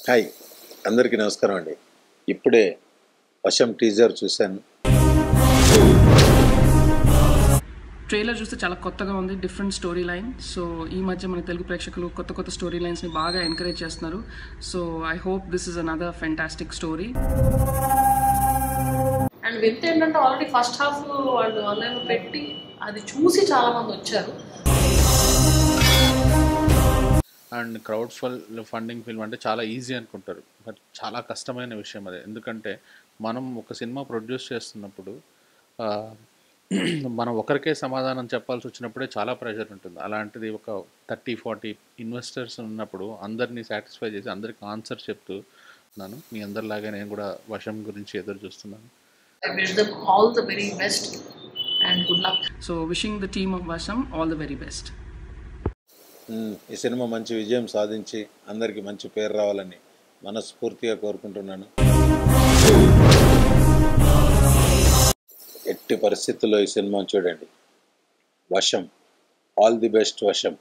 Hi, అందరికీ నమస్కారం అండి. ఇప్పుడే వశం టీజర్ చూశాను. ట్రైలర్ చూస్తే చాలా కొత్తగా ఉంది, డిఫరెంట్ స్టోరీ లైన్. సో ఈ మధ్య మన తెలుగు ప్రేక్షకులు కొత్త కొత్త స్టోరీ లైన్స్ని బాగా ఎంకరేజ్ చేస్తున్నారు. So I hope this is another fantastic story. And with ఏంటంటే ఆల్రెడీ ఫస్ట్ హాఫ్ వాళ్ళు ఆన్లైన్లో పెట్టి అది చూసి చాలామంది వచ్చారు. అండ్ క్రౌడ్ ఫండింగ్ ఫిల్మ్ అంటే చాలా ఈజీ అనుకుంటారు, బట్ చాలా కష్టమైన విషయం అది. ఎందుకంటే మనం ఒక సినిమా ప్రొడ్యూస్ చేస్తున్నప్పుడు మనం ఒకరికే సమాధానం చెప్పాల్సి వచ్చినప్పుడే చాలా ప్రెషర్ ఉంటుంది. అలాంటిది ఒక 30-40 ఇన్వెస్టర్స్ ఉన్నప్పుడు అందరినీ సాటిస్ఫై చేసి అందరికి ఆన్సర్ చెప్తూ ఉన్నాను. మీ అందరిలాగే నేను కూడా వశం గురించి ఎదురు చూస్తున్నాను. I wish them all the very best and good luck. So wishing the team of వశం ఆల్ ద వెరీ బెస్ట్. ఈ సినిమా మంచి విజయం సాధించి అందరికీ మంచి పేరు రావాలని మనస్ఫూర్తిగా కోరుకుంటున్నాను. ఎట్టి పరిస్థితుల్లో ఈ సినిమా చూడండి. వశం, ఆల్ ది బెస్ట్ వశం.